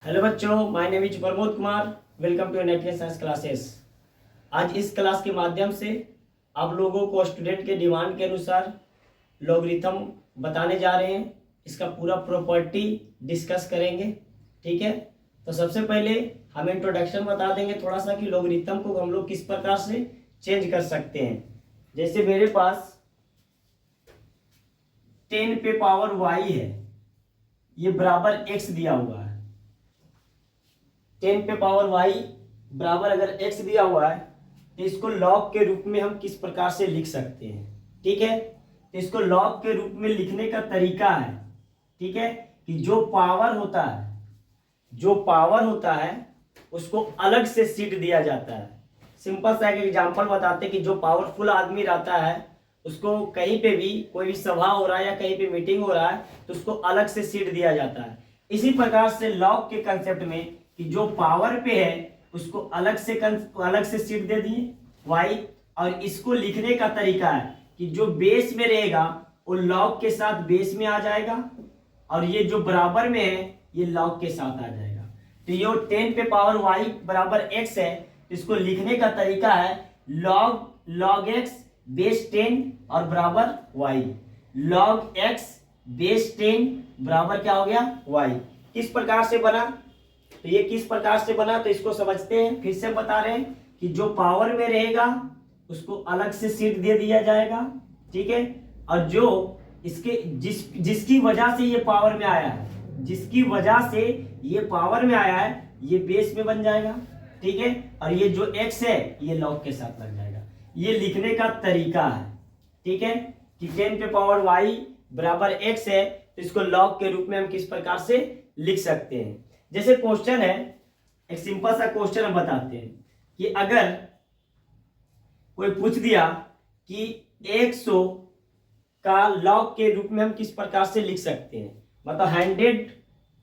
Hello बच्चों, my name is Pramod Kumar. Welcome to network science classes. आज इस क्लास के माध्यम से आप लोगों को स्टूडेंट के डिमांड के अनुसार लॉगरिथम बताने जा रहे हैं। इसका पूरा प्रॉपर्टी डिस्कस करेंगे, ठीक है। तो सबसे पहले हम इंट्रोडक्शन बता देंगे थोड़ा सा कि लॉगरिथम को हम लोग किस प्रकार से चेंज कर सकते हैं। जैसे मेरे पास 10 पे पावर y है, ये बराबर x दिया हुआ है। 10 पे पावर y बराबर अगर x दिया हुआ है तो इसको लॉग के रूप में हम किस प्रकार से लिख सकते हैं, ठीक है। तो इसको लॉग के रूप में लिखने का तरीका है, ठीक है, कि जो पावर होता है उसको अलग से सीट दिया जाता है। सिंपल सा एक एग्जांपल बताते हैं कि जो पावरफुल आदमी रहता है उसको कहीं पे भी कोई भी सभा हो रहा है या कहीं पे मीटिंग हो रहा है तो उसको अलग से सीट दिया जाता है। इसी प्रकार से लॉग के कंसेप्ट में कि जो पावर पे है उसको अलग से सीट दे दिए y, और इसको लिखने का तरीका है कि जो बेस में रहेगा वो लॉग के साथ बेस में आ जाएगा और ये जो बराबर में है ये लॉग के साथ आ जाएगा। तो ये 10 पे पावर y बराबर x है, तो इसको लिखने का तरीका है log x बेस 10 और बराबर y। log x बेस 10 बराबर क्या हो गया y। किस प्रकार से बना, तो ये किस प्रकार से बना तो इसको समझते हैं। फिर से बता रहे हैं कि जो पावर में रहेगा उसको अलग से सीट दे दिया जाएगा, ठीक है। और जो इसके जिसकी वजह से ये पावर में आया है, ये बेस में बन जाएगा, ठीक है। और ये जो x है ये लॉग के साथ लग जाएगा। ये लिखने का तरीका है, ठीक है, कि 10 पे पावर y बराबर x है तो इसको लॉग के रूप में हम किस प्रकार से लिख सकते हैं। जैसे क्वेश्चन है, एक सिंपल सा क्वेश्चन हम बताते हैं कि अगर कोई पूछ दिया कि 100 का लॉग के रूप में हम किस प्रकार से लिख सकते हैं, मतलब 100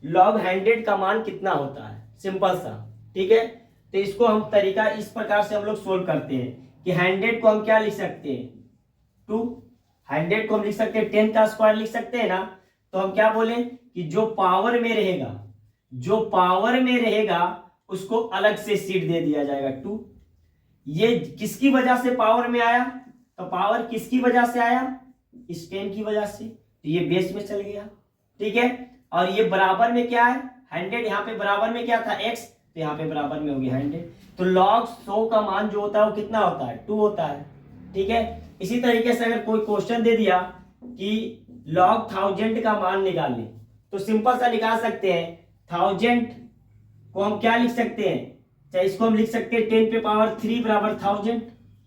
लॉग 100 का मान कितना होता है, सिंपल सा, ठीक है। तो इसको हम तरीका इस प्रकार से हम लोग सोल्व करते हैं कि 100 को हम क्या लिख सकते हैं 2, 100 को हम लिख सकते हैं 10 का स्क्वायर लिख सकते हैं ना। तो हम क्या बोले कि जो पावर में रहेगा उसको अलग से सीट दे दिया जाएगा 2। ये किसकी वजह से पावर में आया, तो पावर किसकी वजह से आया, इस 10 की वजह से, तो ये बेस में चल गया, ठीक है। और ये बराबर में क्या है 100, यहाँ पे बराबर में क्या था x, तो यहाँ पे बराबर में हो गया 100। तो log 100 का मान जो होता है वो कितना होता है 2 होता है, ठीक है। इसी तरीके से अगर कोई क्वेश्चन दे दिया कि log 1000 का मान निकालने, तो सिंपल सा निकाल सकते हैं। 1000 को हम क्या लिख सकते हैं, चाहे इसको हम लिख सकते हैं 10 पे पावर 3 बराबर 1000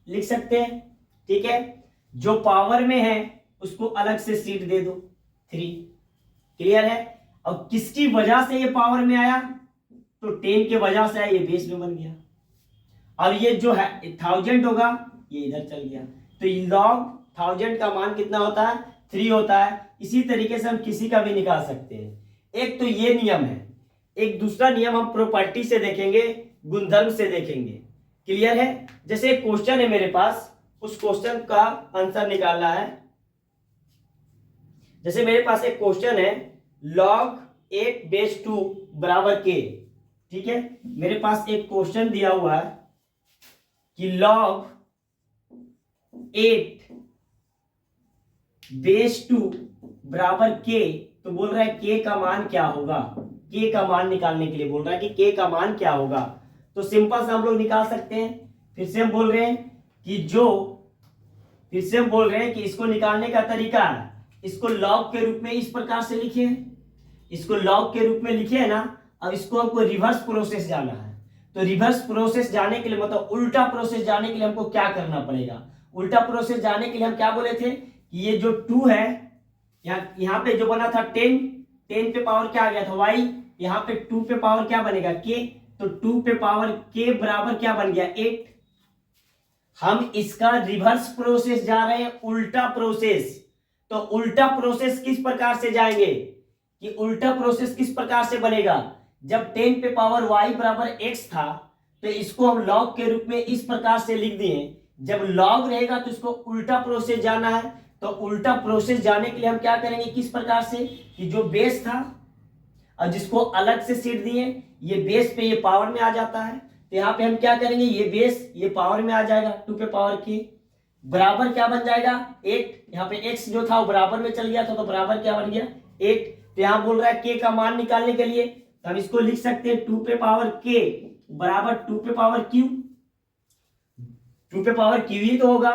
लिख सकते हैं, ठीक है। जो पावर में है उसको अलग से सीट दे दो 3, क्लियर है। और किसकी वजह से ये पावर में आया, तो 10 के वजह से आया, ये बेस में बन गया। और ये जो है 1000 होगा ये इधर चल गया, तो log 1000 का मान कितना होता है 3 होता है। इसी तरीके से हम किसी का भी निकाल सकते हैं। एक तो ये नियम है, एक दूसरा नियम हम प्रॉपर्टी से देखेंगे, गुणधर्म से देखेंगे, क्लियर है। जैसे एक क्वेश्चन है मेरे पास, उस क्वेश्चन का आंसर निकालना है। जैसे मेरे पास एक क्वेश्चन है log 8 बेस 2 बराबर k, ठीक है। मेरे पास एक क्वेश्चन दिया हुआ है कि log 8 बेस 2 बराबर k, तो बोल रहा है k का मान क्या होगा, k का मान निकालने के लिए बोल रहा है कि k का मान क्या होगा। तो सिंपल से हम लोग निकाल सकते हैं। फिर से हम बोल रहे हैं कि इसको निकालने का तरीका है, इसको लॉग के रूप में इस प्रकार से लिखे हैं, इसको लॉग के रूप में लिखे है ना। अब इसको हमको रिवर्स प्रोसेस जाना है, तो रिवर्स प्रोसेस जाने के लिए मतलब उल्टा प्रोसेस जाने के लिए हमको क्या करना पड़ेगा, उल्टा प्रोसेस जाने के लिए हम क्या बोले थे कि ये जो 2 है, यहाँ पे जो बना था 10 पे पावर क्या आ गया था y, यहाँ पे 2 पे पावर क्या बनेगा k, तो 2 पे पावर k बराबर क्या बन गया 8। हम इसका रिवर्स प्रोसेस जा रहे हैं, उल्टा प्रोसेस। तो उल्टा प्रोसेस किस प्रकार से जाएंगे, कि उल्टा प्रोसेस किस प्रकार से बनेगा, जब 10 पे पावर y बराबर x था तो इसको हम log के रूप में इस प्रकार से लिख दिए। जब log रहेगा तो इसको उल्टा प्रोसेस जाना है, तो उल्टा प्रोसेस जाने के लिए हम क्या करेंगे, किस प्रकार से, कि जो बेस था और जिसको अलग से सीट दिए ये बेस पे ये पावर में आ जाता है। तो यहाँ पे हम क्या करेंगे, ये बेस ये पावर में आ जाएगा 2 पे पावर की, बराबर क्या बन जाएगा 8। यहाँ पे x जो था वो बराबर में चल गया था, तो बराबर क्या बन गया 8। तो यहाँ बोल रहा है k का मान निकालने के लिए, तो हम इसको लिख सकते हैं 2 पे पावर k बराबर 2 पे पावर q। 2 पे पावर q ही तो होगा,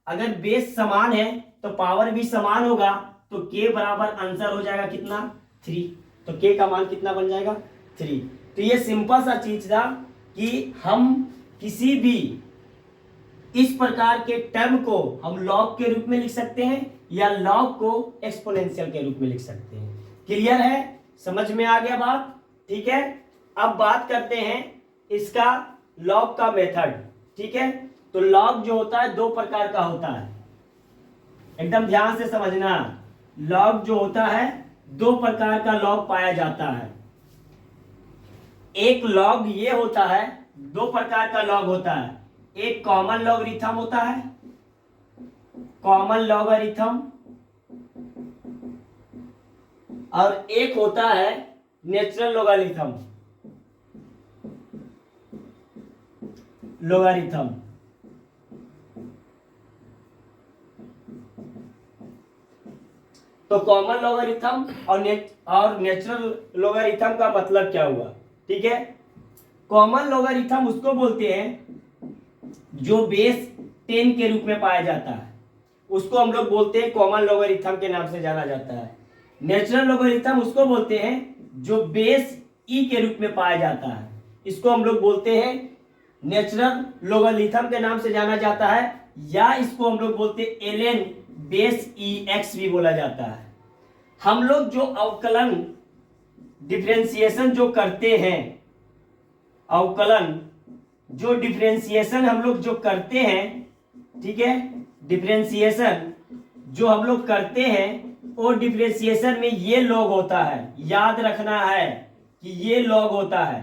अगर बेस समान है तो पावर भी समान होगा, तो k बराबर आंसर हो जाएगा कितना 3। तो k का मान कितना बन जाएगा 3। तो ये सिंपल सा चीज था कि हम किसी भी इस प्रकार के टर्म को हम लॉग के रूप में लिख सकते हैं या लॉग को एक्सपोनेंशियल के रूप में लिख सकते हैं। क्लियर है, समझ में आ गया बात, ठीक है। अब बात करते हैं इसका लॉग का मेथड, ठीक है। तो लॉग जो होता है 2 प्रकार का होता है, एकदम ध्यान से समझना। लॉग जो होता है 2 प्रकार का लॉग पाया जाता है। एक लॉग ये होता है, 2 प्रकार का लॉग होता है, एक कॉमन लॉगरिथम होता है, कॉमन लॉगरिथम, और एक होता है नेचुरल लॉगरिथम, लॉगरिथम। तो कॉमन लॉगरिथम और नेचुरल लॉगरिथम का मतलब क्या हुआ, ठीक है। कॉमन लॉगरिथम उसको बोलते हैं जो बेस 10 के रूप में पाया जाता है, उसको हम लोग बोलते हैं कॉमन लॉगरिथम के नाम से जाना जाता है। नेचुरल लॉगरिथम उसको बोलते हैं जो बेस ई के रूप में पाया जाता है, इसको हम लोग बोलते हैं नेचुरल लॉगरिथम के नाम से जाना जाता है, या इसको हम लोग बोलते हैं ln बेस ई एक्स भी बोला जाता है। हम लोग जो अवकलन डिफरेंशिएशन जो करते हैं, अवकलन जो डिफरेंशिएशन हम लोग जो करते हैं, ठीक है, डिफरेंशिएशन जो हम लोग करते हैं वो डिफरेंशिएशन में ये लॉग होता है, याद रखना है कि ये लॉग होता है।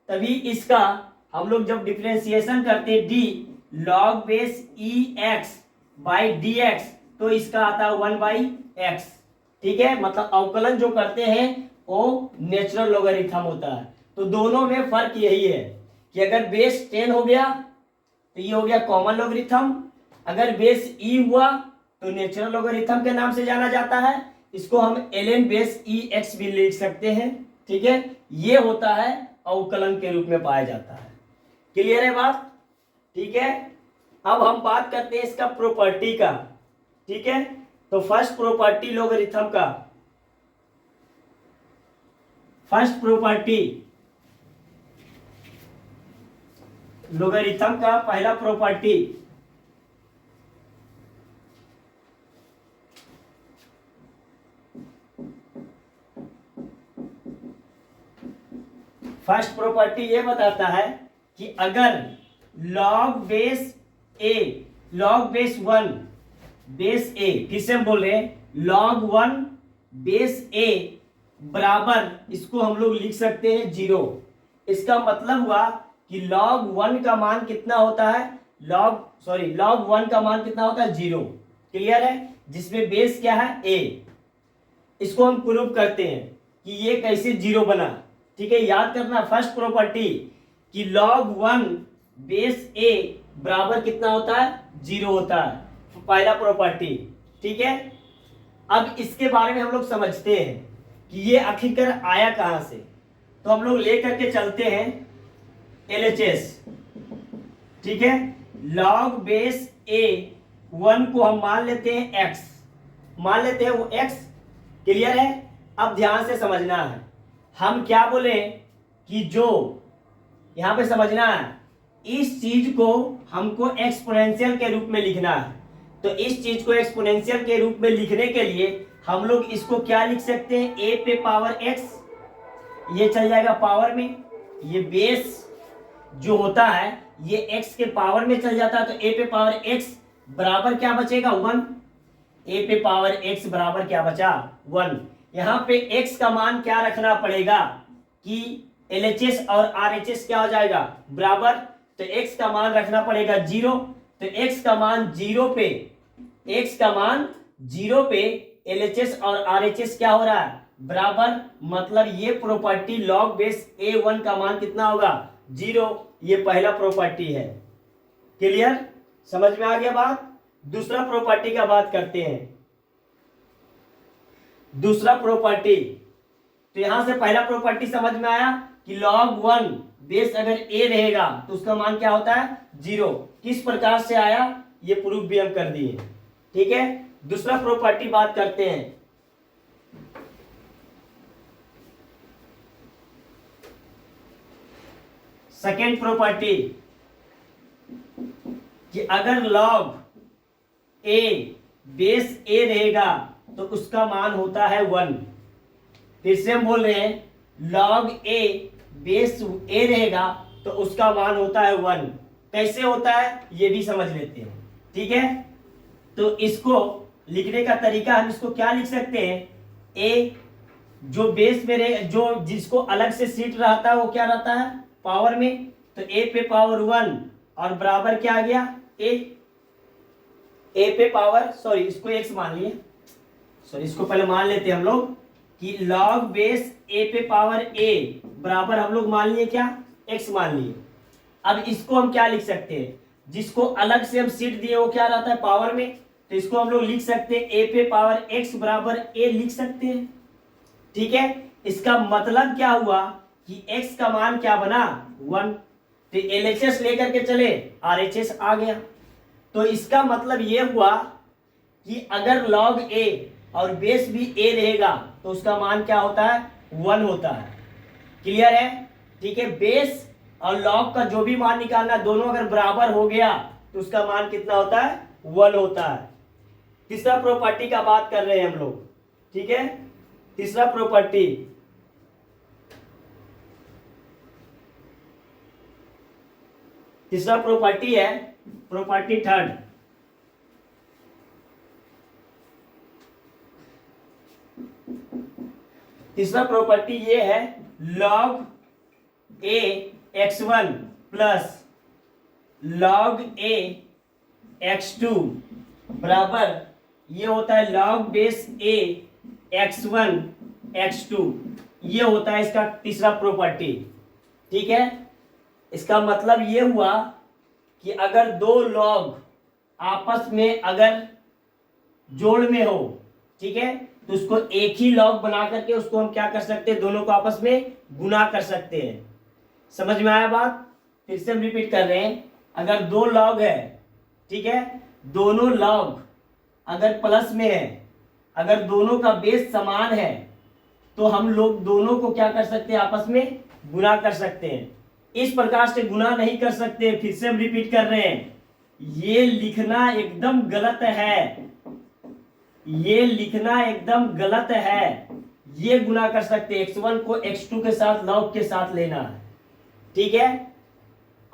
तभी इसका हम लोग जब डिफरेंशिएशन करते हैं D log base E x by D x, तो इसका आता है 1/x, ठीक है। मतलब अवकलन जो करते हैं वो नेचुरल लॉगरिथम होता है। तो दोनों में फर्क यही है कि अगर बेस 10 हो गया तो ये हो गया कॉमन लॉगरिथम, अगर बेस ई हुआ तो नेचुरल लॉगरिथम के नाम से जाना जाता है। इसको हम ln बेस ई एक्स भी लिख सकते हैं, ठीक है। ये होता है अवकलन के रूप में पाया जाता है। क्लियर है बात, ठीक है। अब हम बात करते हैं इसका प्रॉपर्टी का, ठीक है। तो फर्स्ट प्रॉपर्टी लॉगरिथम का, फर्स्ट प्रॉपर्टी लॉगरिथम का पहला प्रॉपर्टी, फर्स्ट प्रॉपर्टी ये बताता है कि अगर log base a, log base 1 base a, फिर से हम बोल रहे हैं log 1 बेस a बराबर, इसको हम लोग लिख सकते हैं 0। इसका मतलब हुआ कि log 1 का मान कितना होता है, log 1 का मान कितना होता है 0। क्लियर है, जिसमें बेस क्या है a। इसको हम प्रूव करते हैं कि ये कैसे 0 बना, ठीक है। याद करना फर्स्ट प्रॉपर्टी कि log 1 बेस a बराबर कितना होता है 0 होता है, पहला प्रॉपर्टी, ठीक है। अब इसके बारे में हम लोग समझते हैं कि ये आखिरकार आया कहां से। तो हम लोग लेकर के चलते हैं LHS, ठीक है। log बेस a 1 को हम मान लेते हैं x, मान लेते हैं वो x। क्लियर है, अब ध्यान से समझना है, हम क्या बोले कि जो यहां पे समझना है, इस चीज को हमको एक्सपोनेंशियल के रूप में लिखना है। तो इस चीज को एक्सपोनेंशियल के रूप में लिखने के लिए हम लोग इसको क्या लिख सकते हैं, a पे पावर x, ये चल जाएगा पावर में, ये बेस जो होता है ये x के पावर में चल जाता है, तो a पे पावर x बराबर क्या बचेगा 1। a पे पावर x बराबर क्या बचा 1। यहाँ पे x का मान क्या रखना पड़ेगा कि LHS और RHS क्या हो जाएगा बराबर, तो x का मान रखना पड़ेगा 0। तो x का मान 0 पे, x का मान 0 पे LHS और RHS क्या हो रहा है बराबर, मतलब ये प्रॉपर्टी log बेस a1 का मान कितना होगा 0। ये पहला प्रॉपर्टी है। क्लियर, समझ में आ गया बात। दूसरा प्रॉपर्टी का बात करते हैं। दूसरा प्रॉपर्टी, तो यहां से पहला प्रॉपर्टी समझ में आया कि log 1 बेस अगर a रहेगा तो उसका मान क्या होता है 0। किस प्रकार से आया ये प्रूफ भी हम कर दिए। ठीक है, दूसरा प्रॉपर्टी बात करते हैं। सेकेंड प्रॉपर्टी कि अगर log a बेस a रहेगा तो उसका मान होता है 1। फिर से हम बोल रहे हैं log a बेस a रहेगा तो उसका मान होता है 1। कैसे होता है ये भी समझ लेते हैं। ठीक है, तो इसको लिखने का तरीका हम इसको क्या लिख सकते हैं, a जो बेस में रहे, जो जिसको अलग से सीट रहता है वो क्या रहता है पावर में, तो a पे पावर 1 और बराबर क्या आ गया a पे पावर, सॉरी इसको x मान लिए, सॉरी इसको पहले मान लेते हैं हम लोग कि log बेस a पे पावर a बराबर हम लोग मान लिए क्या x मान लिए। अब इसको हम क्या लिख सकते हैं, जिसको अलग से हम सीट दिए वो क्या रहता है पावर में, तो इसको हम लोग लिख सकते हैं a पे पावर x बराबर a लिख सकते हैं। ठीक है, इसका मतलब क्या हुआ कि x का मान क्या बना 1। तो LHS लेकर के चले RHS आ गया। तो इसका मतलब ये हुआ कि अगर log a और बेस भी a रहेगा तो उसका मान क्या होता है 1 होता है। क्लियर है। ठीक है, बेस और log का जो भी मान निकालना दोनों अगर बराबर हो गया तो उसका मान कितना होता है 1 होता है। तीसरा प्रॉपर्टी का बात कर रहे हैं हम लोग। ठीक है, तीसरा प्रॉपर्टी, तीसरा प्रॉपर्टी है प्रॉपर्टी थर्ड। तीसरा प्रॉपर्टी ये है log a x1 plus log a x2 बराबर ये होता है log base a x1 x2। ये होता है इसका तीसरा प्रॉपर्टी। ठीक है, इसका मतलब ये हुआ कि अगर दो लॉग आपस में अगर जोड़ में हो, ठीक है, तो उसको एक ही लॉग बना करके उसको हम क्या कर सकते हैं, दोनों को आपस में गुना कर सकते हैं। समझ में आया बात। फिर से हम रिपीट कर रहे हैं, अगर दो लॉग है, ठीक है, दोनों लॉग अगर प्लस में है, अगर दोनों का बेस समान है तो हम लोग दोनों को क्या कर सकते हैं आपस में गुना कर सकते हैं। इस प्रकार से गुना नहीं कर सकते। फिर से हम रिपीट कर रहे हैं, ये लिखना एकदम गलत है, ये लिखना एकदम गलत है। ये गुना कर सकते हैं, x1 को x2 के साथ लॉग के साथ लेना है। ठीक है,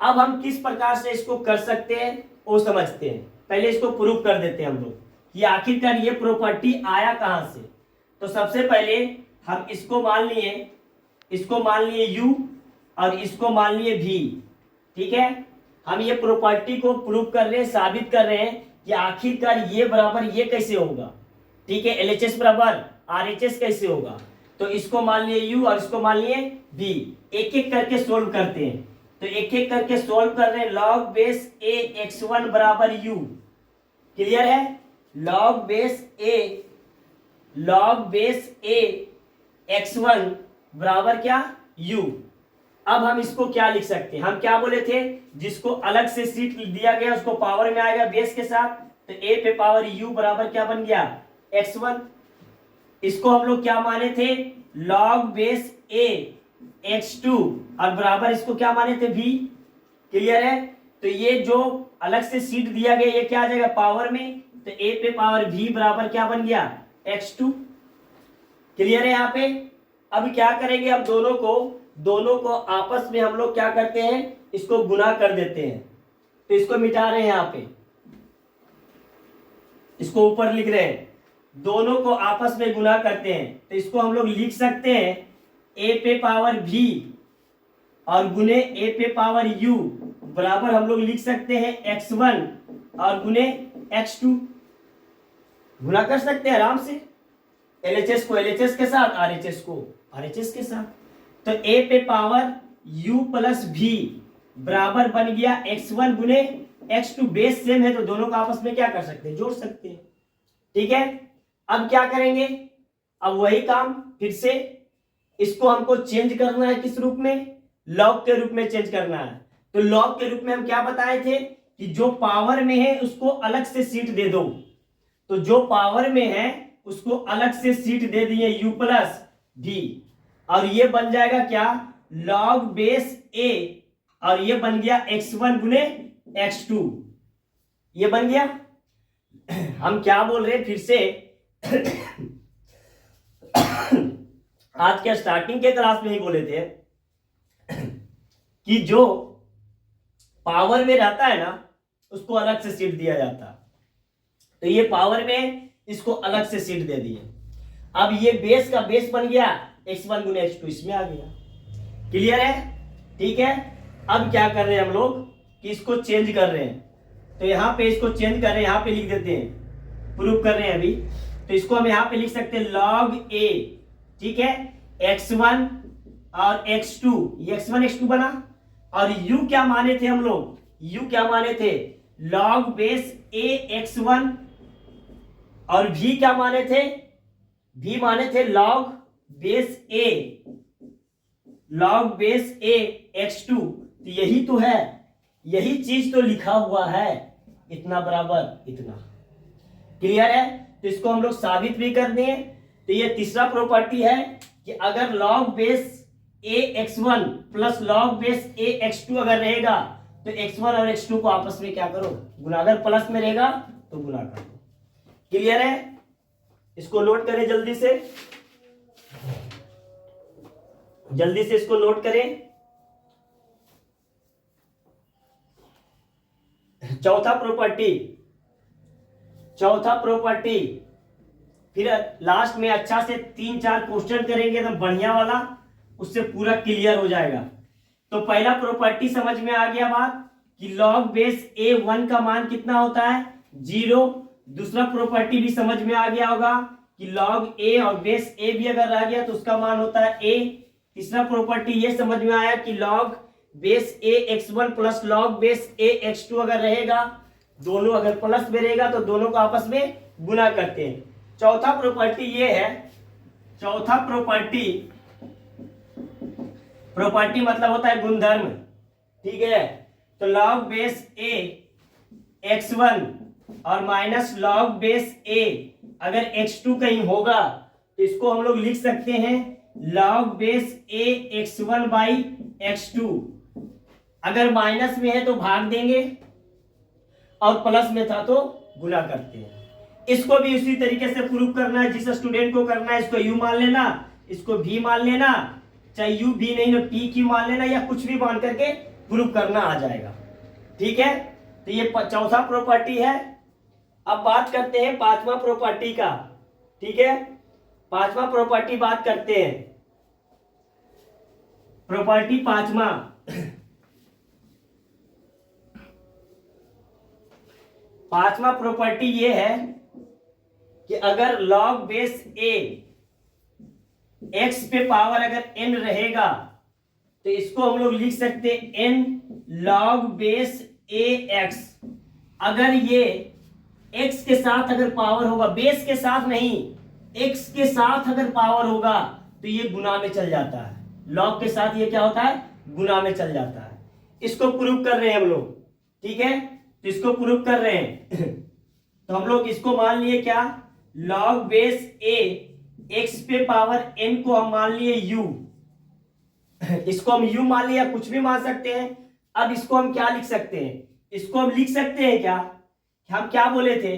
अब हम किस प्रकार से इसको कर सकते हैं वो समझते हैं। पहले इसको प्रूव कर देते हैं हम लोग कि आखिरकार ये प्रॉपर्टी आया कहां से। तो सबसे पहले हम इसको मान लिए, इसको मान लिए u और इसको मान लिए v। ठीक है, हम ये प्रॉपर्टी को प्रूव कर रहे हैं, साबित कर रहे हैं कि आखिरकार ये बराबर ये कैसे होगा। ठीक है, LHS बराबर RHS कैसे होगा। तो इसको मान लिए u और इसको मान लिए v। एक एक करके सोल्व करते हैं। तो एक एक करके सोल्व कर रहे हैं। log बेस a x1 बराबर u। क्लियर है, log बेस a x1 बराबर क्या u। अब हम इसको क्या लिख सकते हैं, हम क्या बोले थे, जिसको अलग से सीट दिया गया उसको पावर में आएगा बेस के साथ। तो a पे पावर u बराबर क्या बन गया x1। इसको हम लोग क्या माने थे, log बेस a x2 और बराबर इसको क्या माने थे v। क्लियर है, तो ये जो अलग से सीट दिया गया ये क्या आ जाएगा पावर में, तो a पे पावर v बराबर क्या बन गया x2। क्लियर है यहाँ पे। अब क्या करेंगे, अब दोनों को आपस में हम लोग क्या करते हैं, इसको गुना कर देते हैं। तो इसको मिटा रहे हैं, यहाँ पे इसको ऊपर लिख रहे हैं, दोनों को आपस में गुना करते हैं। तो इसको हम लोग लिख सकते हैं a पे पावर v और गुने a पे पावर u बराबर हम लोग लिख सकते हैं x1 और गुने x2। गुना कर सकते हैं आराम से। LHS को LHS के साथ, RHS को RHS के साथ। तो a पे पावर u प्लस v बराबर बन गया x1 गुने x2। बेस सेम है तो दोनों को आपस में क्या कर सकते हैं, जोड़ सकते हैं। ठीक है, अब क्या करेंगे, अब वही काम फिर से, इसको हमको चेंज करना है किस रूप में, लॉग के रूप में चेंज करना है। तो लॉग के रूप में हम क्या बताए थे कि जो पावर में है उसको अलग से सीट दे दो। तो जो पावर में है उसको अलग से सीट दे दिए u प्लस v, और ये बन जाएगा क्या, लॉग बेस a, और ये बन गया x1 गुने x2, ये बन गया। हम क्या बोल रहे हैं फिर से आज के स्टार्टिंग के क्लास में ही बोले थे कि जो पावर में रहता है ना उसको अलग से सीट दिया जाता है। तो ये पावर में इसको अलग से सीट दे दिए। अब ये बेस का बेस बन गया x1 गुने x2, इसमें आ गया। क्लियर है? ठीक है, अब क्या कर रहे हैं हम लोग कि इसको चेंज कर रहे हैं। तो यहाँ पे इसको चेंज कर रहे हैं, यहाँ पे लिख देते हैं, प्रूफ कर रहे हैं अभी। तो इसको हम यहाँ पे लिख सकते हैं log a, ठीक है, x1 और x2, ये x1 x2 बना। और u क्या माने थे हम लोग, u क्या माने थे, log बेस a x1, और v क्या माने थे, v माने थे log base a, log base a x2। तो यही तो है, यही चीज तो लिखा हुआ है, इतना बराबर इतना। क्लियर है? तो इसको हम लोग साबित भी कर दें। तो ये तीसरा प्रॉपर्टी है कि अगर log base a x1 plus log base a x2 अगर रहेगा तो x1 और x2 को आपस में क्या करो, गुना। अगर प्लस में रहेगा तो गुना कर दो। क्लियर है? इसको नोट करें जल्दी से, जल्दी से इसको नोट करें। चौथा प्रॉपर्टी, फिर लास्ट में अच्छा से 3-4 क्वेश्चन करेंगे एकदम बढ़िया वाला, उससे पूरा क्लियर हो जाएगा। तो पहला प्रॉपर्टी समझ में आ गया बात कि log बेस a1 का मान कितना होता है, 0। दूसरा प्रॉपर्टी भी समझ में आ गया होगा कि log a और बेस a भी अगर रह गया तो उसका मान होता है a। तीसरा प्रॉपर्टी ये समझ में आया कि log base a x1 plus log base a x2 अगर रहेगा, दोनों अगर प्लस में रहेगा तो दोनों को आपस में गुना करते हैं। चौथा प्रॉपर्टी ये है, चौथा प्रॉपर्टी मतलब होता है गुणधर्म। ठीक है, तो log बेस a x1 और माइनस log बेस a अगर x2 कहीं होगा तो इसको हम लोग लिख सकते हैं log base a x1 by x2। अगर माइनस में है तो भाग देंगे और प्लस में था तो गुना करते हैं। इसको भी उसी तरीके से प्रूफ करना है, जिस स्टूडेंट को करना है। इसको u मान लेना, इसको v मान लेना, चाहे u v नहीं तो p q मान लेना, या कुछ भी मान करके प्रूफ करना आ जाएगा। ठीक है, तो ये चौथा प्रॉपर्टी है। अब बात करते हैं पांचवा प्रॉपर्टी का। ठीक है, पांचवा प्रॉपर्टी बात करते हैं। प्रॉपर्टी पांचवा, पांचवा प्रॉपर्टी ये है कि अगर log बेस a x पे पावर अगर n रहेगा तो इसको हम लोग लिख सकते हैं n log base a x। अगर ये x के साथ अगर पावर होगा, बेस के साथ नहीं, x के साथ अगर पावर होगा तो ये गुना में चल जाता है। log के साथ ये क्या होता है, गुना में चल जाता है। इसको प्रूव कर रहे हैं हम लोग। ठीक है, तो इसको प्रूव कर रहे हैं तो हम लोग इसको मान लिए क्या, log बेस a x पे पावर n को हम मान लिए u, इसको हम u मान लिया, कुछ भी मान सकते हैं। अब इसको हम क्या लिख सकते हैं, इसको हम लिख सकते हैं क्या, हम क्या बोले थे,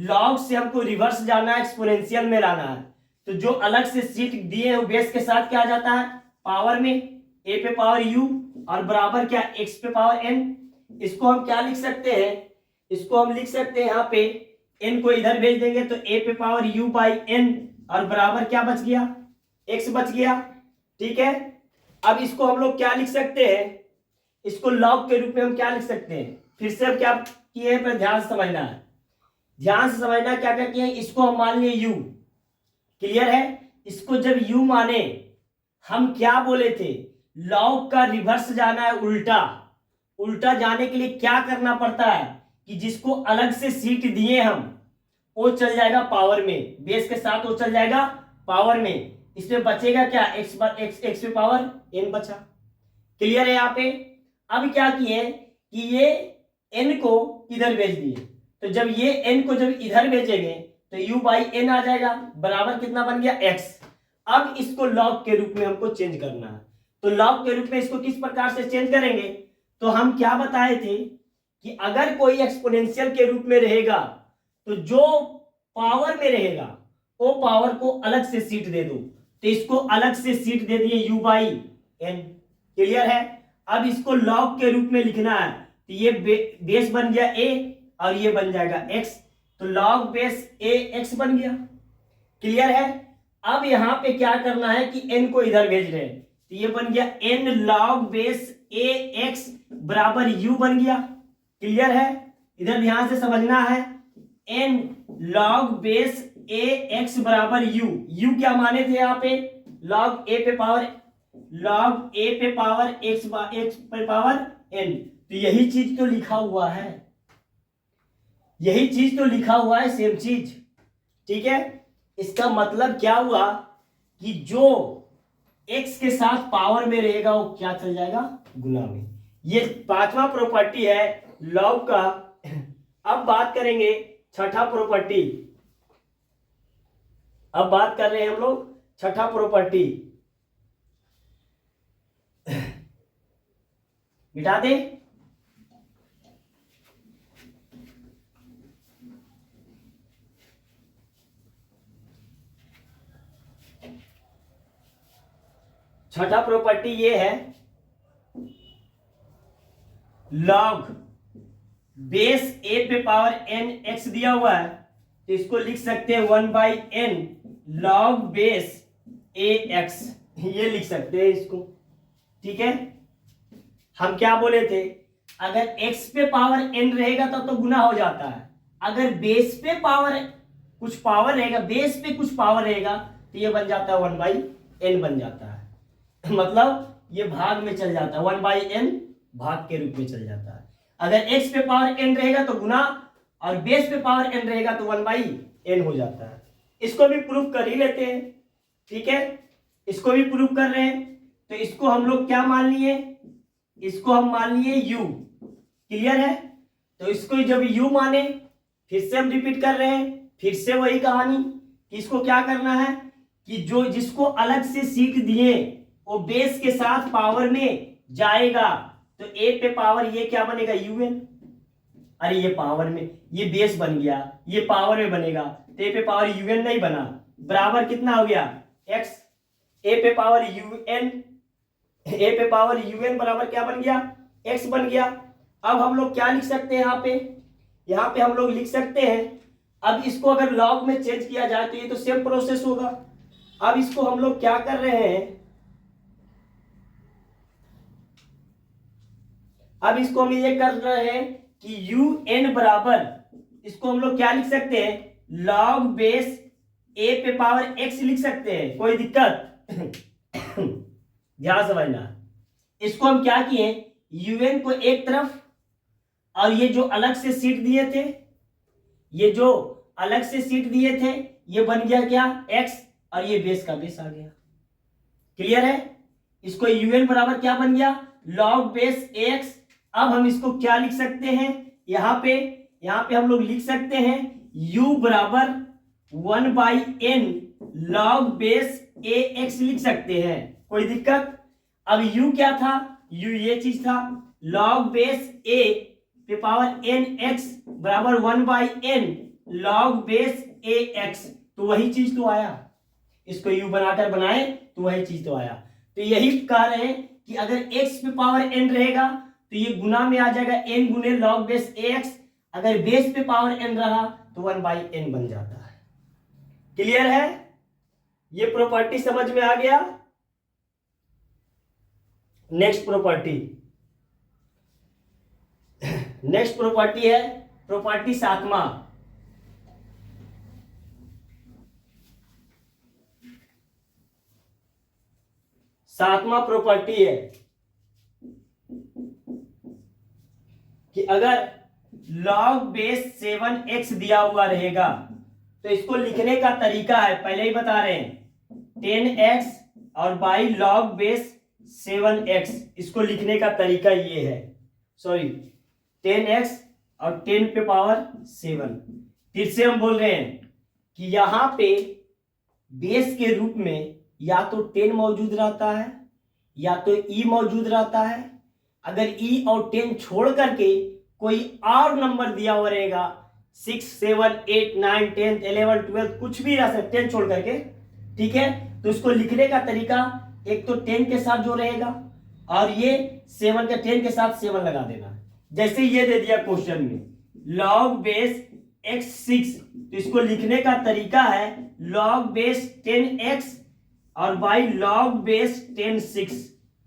log से हमको रिवर्स जाना है, एक्सपोनेंशियल में लाना है। तो जो अलग से सीट दिए हैं वो बेस के साथ क्या आ जाता है, पावर में, a पे पावर u और बराबर क्या, x पे पावर n। इसको हम क्या लिख सकते हैं, इसको हम लिख सकते हैं, यहाँ पे n को इधर भेज देंगे तो a पे पावर u बाई n और बराबर क्या बच गया, x बच गया। ठीक है, अब इसको हम लोग क्या लिख सकते हैं, इसको log के रूप में हम क्या लिख सकते हैं। फिर से हम क्या किए हैं, पर ध्यान से समझना है, ध्यान से समझना क्या क्या किए हैं। इसको हम मान लिए u, क्लियर है। इसको जब u माने, हम क्या बोले थे, लॉग का रिवर्स जाना है, उल्टा। उल्टा जाने के लिए क्या करना पड़ता है कि जिसको अलग से सीट दिए हम, वो चल जाएगा पावर में, बेस के साथ वो चल जाएगा पावर में। इसमें बचेगा क्या, x पे पावर n बचा। क्लियर है यहाँ पे। अब क्या किए कि ये n को इधर भेज दिए, तो जब ये n को जब इधर भेजेंगे तो u बाई n आ जाएगा, बराबर कितना बन गया, x। अब इसको लॉग के रूप में हमको चेंज करना है, तो लॉग के रूप में इसको किस प्रकार से चेंज करेंगे, तो हम क्या बताए थे कि अगर कोई एक्सपोनेंशियल के रूप में रहेगा तो जो पावर में रहेगा वो पावर को अलग से सीट दे दो, तो इसको अलग से सीट दे दिए u बाई n। क्लियर है। अब इसको लॉग के रूप में लिखना है, तो ये बेस बन गया a और ये बन जाएगा x, तो लॉग बेस a x बन गया। क्लियर है। अब यहां पे क्या करना है कि n को इधर भेज रहे हैं, तो ये बन गया n log base a x बराबर u बन गया। क्लियर है। इधर ध्यान से समझना है, n log base a x बराबर u क्या माने थे यहाँ पे, लॉग a पे पावर, लॉग a पे पावर x पे पावर n। तो यही चीज तो लिखा हुआ है, यही चीज तो लिखा हुआ है, सेम चीज। ठीक है। इसका मतलब क्या हुआ कि जो x के साथ पावर में रहेगा वो क्या चल जाएगा, गुना में। ये पांचवा प्रॉपर्टी है लॉग का। अब बात करेंगे छठा प्रॉपर्टी। अब बात कर रहे हैं हम लोग छठा प्रॉपर्टी। मिटा दे। छठा प्रॉपर्टी ये है, लॉग बेस a पे पावर n x दिया हुआ है, तो इसको लिख सकते हैं 1 by n log base a x, ये लिख सकते हैं इसको। ठीक है। हम क्या बोले थे, अगर x पे पावर n रहेगा तब तो गुना हो जाता है, अगर बेस पे पावर कुछ पावर रहेगा, बेस पे कुछ पावर रहेगा, तो ये बन जाता है 1 बाई n बन जाता है। मतलब ये भाग में चल जाता है, 1 बाई n भाग के रूप में चल जाता है। अगर x पे पावर n रहेगा तो गुना, और बेस पे पावर n रहेगा तो 1 बाई n हो जाता है। इसको भी प्रूफ कर ही लेते हैं। ठीक है। इसको भी प्रूफ कर रहे हैं, तो इसको हम लोग क्या मान लिए, इसको हम मान लिए u। क्लियर है। तो इसको जब u माने, फिर से हम रिपीट कर रहे हैं, फिर से वही कहानी कि इसको क्या करना है कि जो जिसको अलग से सीट दिए वो बेस के साथ पावर में जाएगा, तो a पे पावर ये क्या बनेगा, un। अरे ये पावर में, ये बेस बन गया, ये पावर में बनेगा, तो a पे पावर un नहीं बना, बराबर कितना हो गया, x। a पे पावर un, a पे पावर un बराबर क्या बन गया, x बन गया। अब हम लोग क्या लिख सकते हैं यहाँ पे हम लोग लिख सकते हैं, अब इसको अगर लॉग में चेंज किया जाए तो ये तो सेम प्रोसेस होगा। अब इसको हम लोग क्या कर रहे हैं, अब इसको हम ये कर रहे हैं कि un बराबर, इसको हम लोग क्या लिख सकते हैं, लॉग बेस a पे पावर x लिख सकते हैं, कोई दिक्कत। ध्यान समझना। इसको हम क्या किए, un को एक तरफ, और ये जो अलग से सीट दिए थे, ये जो अलग से सीट दिए थे, ये बन गया क्या, x, और ये बेस का बेस आ गया। क्लियर है। इसको un बराबर क्या बन गया, लॉग बेस ax। अब हम इसको क्या लिख सकते हैं, यहाँ पे हम लोग लिख सकते हैं u बराबर 1 by n log base ax लिख सकते हैं, कोई दिक्कत। अब u क्या था, u ये चीज था, लॉग बेस a पे पावर n x बराबर 1 by n log base ax, तो वही चीज तो आया। इसको u बनाकर बनाए तो वही चीज तो आया। तो यही कह रहे हैं कि अगर x पे पावर n रहेगा तो ये गुना में आ जाएगा n गुने लॉग बेस ax, अगर बेस पे पावर n रहा तो 1 बाई n बन जाता है। क्लियर है। ये प्रॉपर्टी समझ में आ गया। नेक्स्ट प्रॉपर्टी, नेक्स्ट प्रॉपर्टी है प्रॉपर्टी सातवां, सातवां प्रॉपर्टी है कि अगर log बेस 7x दिया हुआ रहेगा तो इसको लिखने का तरीका है, पहले ही बता रहे हैं, 10x और बाई log बेस 7x, इसको लिखने का तरीका ये है, सॉरी 10x और 10 पे पावर 7। फिर से हम बोल रहे हैं कि यहां पे बेस के रूप में या तो 10 मौजूद रहता है या तो e मौजूद रहता है। अगर e और 10 छोड़ करके कोई और नंबर दिया हुआ रहेगा 6, 7, 8, 9, 10, 11, 12 कुछ भी रह सकते हैं छोड़ करके, ठीक है, तो इसको लिखने का तरीका एक तो 10 के साथ जो रहेगा और ये 7 का 10 के साथ 7 लगा देना। जैसे ये दे दिया क्वेश्चन में log बेस x6, तो इसको लिखने का तरीका है log बेस 10x और बाई log बेस 10 6,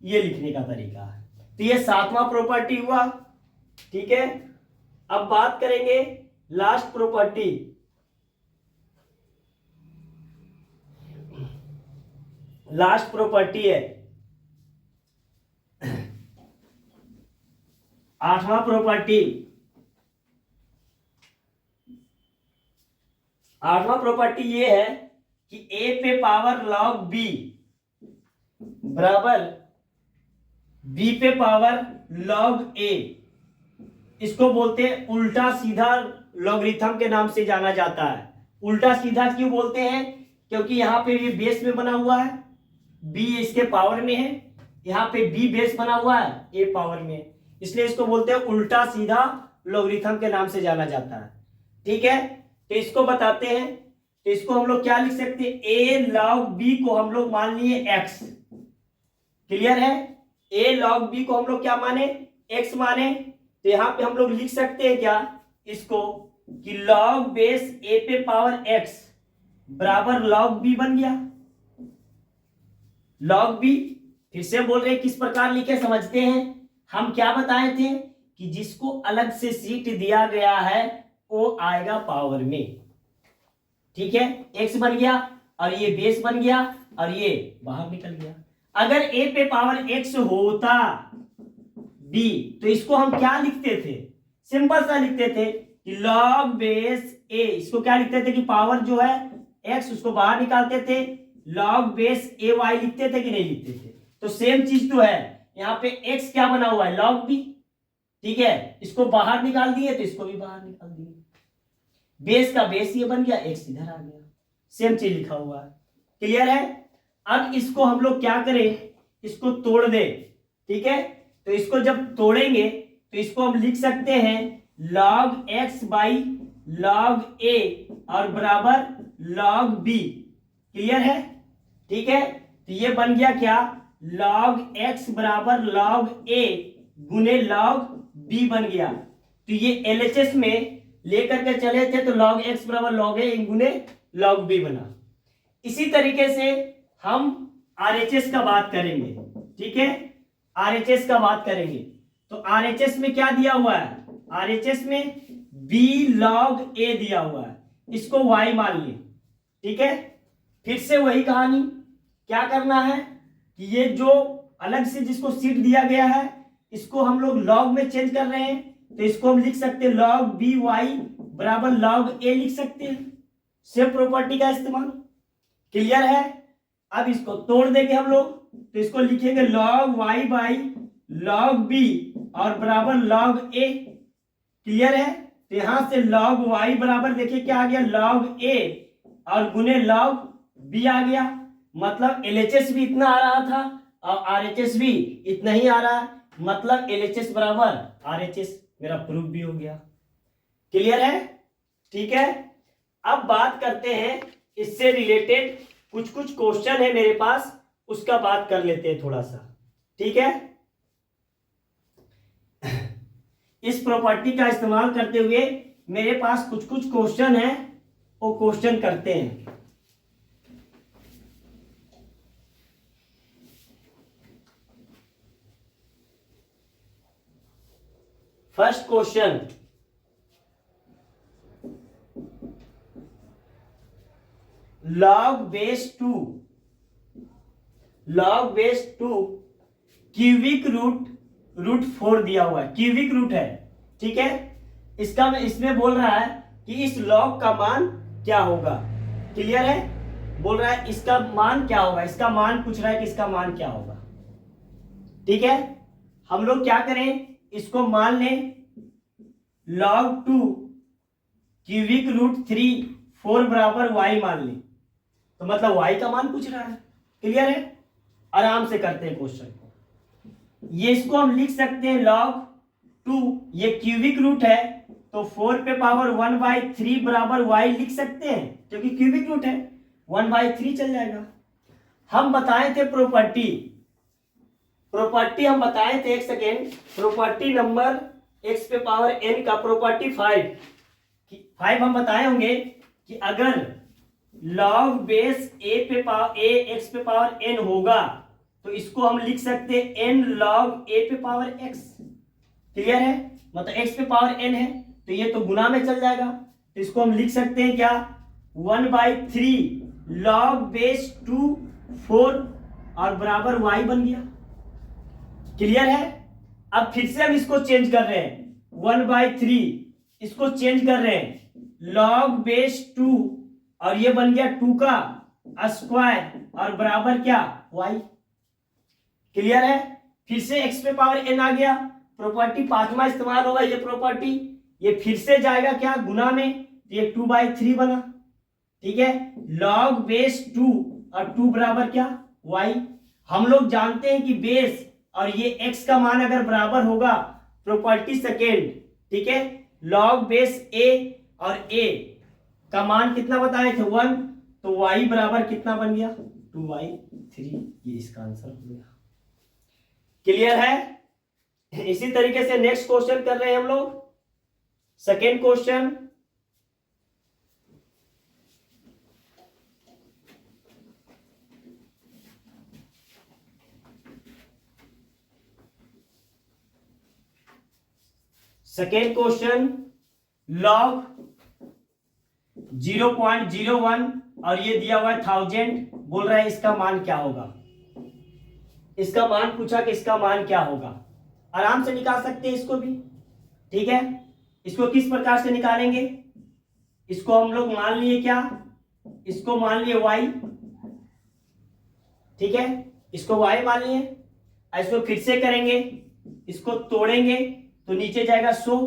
ये लिखने का तरीका है। तो ये सातवां प्रॉपर्टी हुआ, ठीक है। अब बात करेंगे लास्ट प्रॉपर्टी, लास्ट प्रॉपर्टी है आठवां प्रॉपर्टी। आठवां प्रॉपर्टी ये है कि a पे पावर log b बराबर b पे पावर log a, इसको बोलते हैं उल्टा सीधा लॉगरिथम के नाम से जाना जाता है। उल्टा सीधा क्यों बोलते हैं? क्योंकि यहाँ पे ये बेस में बना हुआ है, b इसके पावर में है, यहाँ पे b बेस बना हुआ है, a पावर में है, इसलिए इसको बोलते हैं उल्टा सीधा लॉगरिथम के नाम से जाना जाता है, ठीक है। तो इसको बताते हैं, तो इसको हम लोग क्या लिख सकते हैं, a log b को हम लोग मान लिए x, क्लियर है, a log b को हम लोग क्या माने, x माने। तो यहां पे हम लोग लिख सकते हैं क्या इसको कि log बेस a पे पावर x बराबर log b बन गया, log b। फिर से बोल रहे हैं किस प्रकार लिखे समझते हैं। हम क्या बताए थे कि जिसको अलग से सीट दिया गया है वो आएगा पावर में, ठीक है, x बन गया और ये बेस बन गया और ये बाहर निकल गया। अगर a पे पावर x होता b तो इसको हम क्या लिखते थे, सिंपल सा लिखते थे कि log बेस a, इसको क्या लिखते थे कि पावर जो है x उसको बाहर निकालते थे, log बेस a y लिखते थे कि नहीं लिखते थे। तो सेम चीज तो है, यहाँ पे x क्या बना हुआ है log b, ठीक है, इसको बाहर निकाल दिए तो इसको भी बाहर निकाल दिए, बेस का बेस ये बन गया, x इधर आ गया, सेम चीज लिखा हुआ है, क्लियर है। अब इसको हम लोग क्या करें, इसको तोड़ दे, ठीक है। तो इसको जब तोड़ेंगे तो इसको हम लिख सकते हैं log x by log a और बराबर log b, क्लियर है, ठीक है। तो ये बन गया क्या, log x बराबर log a गुने log b बन गया। तो ये LHS में लेकर के चले थे तो log x बराबर log a गुने log b बना। इसी तरीके से हम RHS का बात करेंगे, ठीक है, RHS का बात करेंगे। तो RHS में क्या दिया हुआ है, RHS में b log a दिया हुआ है, इसको y मान लिए, ठीक है। फिर से वही कहानी, क्या करना है कि ये जो अलग से जिसको सीट दिया गया है इसको हम लोग log में चेंज कर रहे हैं, तो इसको हम लिख सकते हैं log b y बराबर log a लिख सकते हैं, सेम प्रॉपर्टी का इस्तेमाल, क्लियर है। अब इसको तोड़ देंगे हम लोग, तो इसको लिखेंगे log y by log b और बराबर log a, क्लियर है। तो यहां से log y बराबर देखिए क्या आ गया log a और गुने log b आ गया, मतलब LHS भी इतना आ रहा था और RHS भी इतना ही आ रहा है, मतलब LHS बराबर RHS, मेरा प्रूफ भी हो गया, क्लियर है, ठीक है। अब बात करते हैं इससे रिलेटेड कुछ कुछ क्वेश्चन है मेरे पास, उसका बात कर लेते हैं थोड़ा सा, ठीक है। इस प्रॉपर्टी का इस्तेमाल करते हुए मेरे पास कुछ कुछ क्वेश्चन है, वो क्वेश्चन करते हैं। First question, log base 2 log base 2 cubic root 4 दिया हुआ है, क्यूबिक रूट है, ठीक है। इसमें बोल रहा है कि इस लॉग का मान क्या होगा, क्लियर है। बोल रहा है इसका मान क्या होगा, इसका मान पूछ रहा है कि इसका मान क्या होगा, ठीक है। हम लोग क्या करें, इसको मान लें log 2 क्यूबिक रूट 3 4 बराबर y मान लें, तो मतलब y का मान पूछ रहा है, क्लियर है। आराम से करते हैं क्वेश्चन को। ये इसको हम लिख सकते हैं log 2, ये क्यूबिक रूट है तो 4 पे पावर 1/3 बराबर y लिख सकते हैं, क्योंकि क्यूबिक रूट है, 1/3 चल जाएगा। हम बताए थे प्रॉपर्टी हम बताए थे, एक सेकेंड, प्रॉपर्टी नंबर x पे पावर n का प्रॉपर्टी 5 हम बताए होंगे कि अगर log बेस a x पे पावर n होगा तो इसको हम लिख सकते हैं n log a पे पावर x, क्लियर है। मतलब x पे पावर n है तो ये तो गुना में चल जाएगा, तो इसको हम लिख सकते हैं क्या, 1/3 log बेस 2 4 और बराबर y बन गया, क्लियर है। अब फिर से हम इसको चेंज कर रहे हैं, 1/3 इसको चेंज कर रहे हैं log बेस 2 और ये बन गया 2 का स्क्वायर और बराबर क्या, y, क्लियर है। फिर से x पे पावर n आ गया, प्रॉपर्टी 5वां इस्तेमाल होगा, ये प्रॉपर्टी ये फिर से जाएगा क्या, गुना में, तो ये 2/3 बना, ठीक है। log बेस 2 और 2 बराबर क्या, y। हम लोग जानते हैं कि बेस और ये x का मान अगर बराबर होगा, प्रॉपर्टी सेकेंड, ठीक है, log बेस a और a का मान कितना बताए थे 1, तो y बराबर कितना बन गया, 2/3, ये इसका आंसर हो गया, क्लियर है। इसी तरीके से नेक्स्ट क्वेश्चन कर रहे हैं हम लोग, second question. Second question, log 0.01 और ये दिया हुआ है 1000, बोल रहा है इसका मान क्या होगा, इसका मान पूछा कि इसका मान क्या होगा। आराम से निकाल सकते हैं इसको भी, ठीक है। इसको किस प्रकार से निकालेंगे, इसको हम लोग मान लिए क्या, इसको मान लिए y, ठीक है, इसको y मान लिए, इसको फिर से करेंगे, इसको तोड़ेंगे तो नीचे जाएगा 100,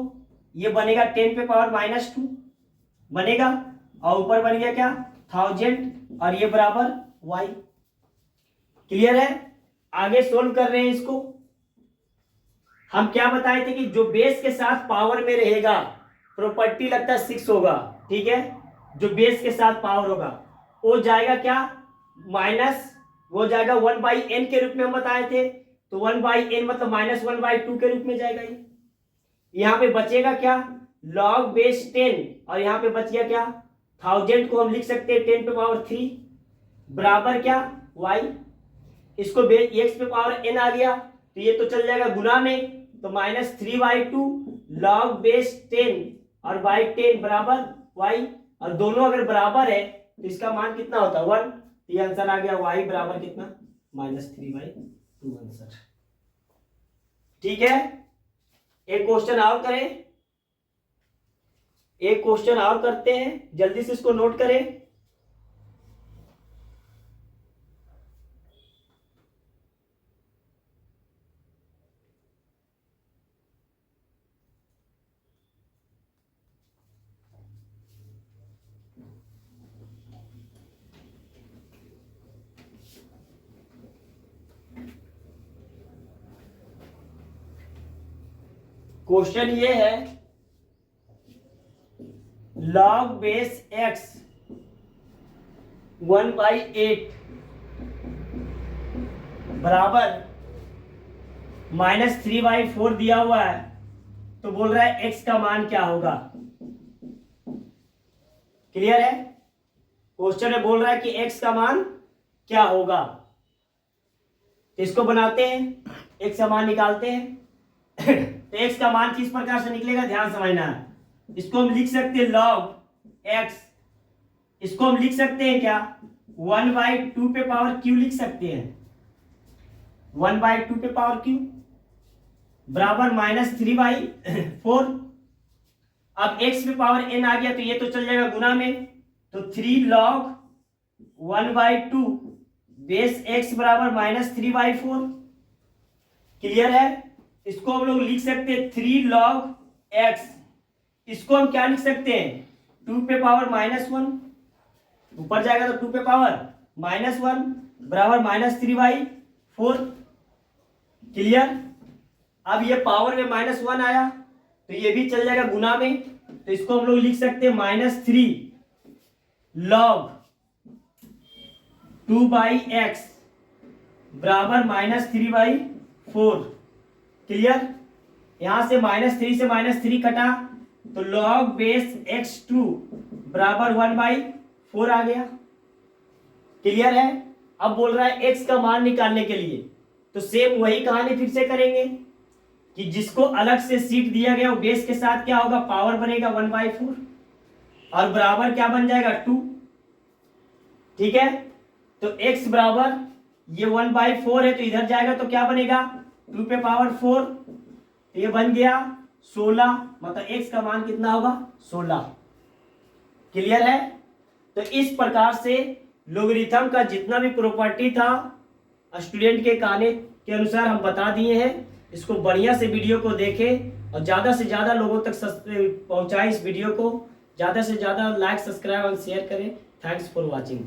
ये बनेगा 10 पे पावर -2 बनेगा, और ऊपर बन गया क्या 1000 और ये बराबर y, क्लियर है। आगे सोल्व कर रहे हैं इसको। हम क्या बताए थे कि जो बेस के साथ पावर में रहेगा, प्रॉपर्टी लगता है 6 होगा, ठीक है, जो बेस के साथ पावर होगा वो जाएगा क्या, माइनस, वो जाएगा 1/n के रूप में हम बताए थे, तो 1/n मतलब -1/2 के रूप में जाएगा। ये यहाँ पे बचेगा क्या, log बेस 10 और यहाँ पे बच गया क्या, 1000 को हम लिख सकते हैं 10 पे पावर 3 बराबर क्या, y। इसको x पे पावर n आ गया तो ये तो चल जाएगा गुना में, तो -3/2 log बेस 10 और बाई 10 बराबर y, और दोनों अगर बराबर है तो इसका मान कितना होता है 1, तो ये आंसर आ गया y बराबर कितना, -3/2 आंसर, ठीक है। एक क्वेश्चन और करें, एक क्वेश्चन और करते हैं, जल्दी से इसको नोट करें। क्वेश्चन ये है, log बेस x 1/8 बराबर -3/4 दिया हुआ है, तो बोल रहा है x का मान क्या होगा, क्लियर है। क्वेश्चन में बोल रहा है कि x का मान क्या होगा, तो इसको बनाते हैं, x का मान निकालते हैं। तो x का मान किस प्रकार से निकलेगा, ध्यान समझना है। इसको हम लिख सकते हैं log x, इसको हम लिख सकते हैं क्या 1/2 पे पावर q लिख सकते हैं, 1/2 पे पावर क्यू बराबर -3/4। अब x पे पावर n आ गया तो ये तो चल जाएगा गुना में, तो 3 log 1/2 बेस x बराबर -3/4। क्लियर है? इसको हम लोग लिख सकते हैं 3 log x। इसको हम क्या लिख सकते हैं, 2 पे पावर -1, ऊपर जाएगा तो 2 पे पावर -1 बराबर -3/4। क्लियर? अब ये पावर में -1 आया तो ये भी चल जाएगा गुना में, तो इसको हम लोग लिख सकते हैं -3 log 2/x बराबर -3/4। क्लियर? यहां से -3 से -3 कटा तो log बेस x2 बराबर 1/4 आ गया। क्लियर है? अब बोल रहा है x का मान निकालने के लिए, तो सेम वही कहानी फिर से करेंगे कि जिसको अलग से सीट दिया गया वो बेस के साथ क्या होगा, पावर बनेगा 1/4 और बराबर क्या बन जाएगा 2। ठीक है, तो x बराबर ये 1/4 है तो इधर जाएगा तो क्या बनेगा 2 पे पावर 4, तो ये बन गया 16, मतलब x का मान कितना होगा 16। क्लियर है? तो इस प्रकार से लोगरिथम का जितना भी प्रॉपर्टी था स्टूडेंट के कहने के अनुसार हम बता दिए हैं। इसको बढ़िया से वीडियो को देखें और ज़्यादा से ज़्यादा लोगों तक पहुंचाएं इस वीडियो को, ज़्यादा से ज़्यादा लाइक सब्सक्राइब और शेयर करें। Thanks for watching.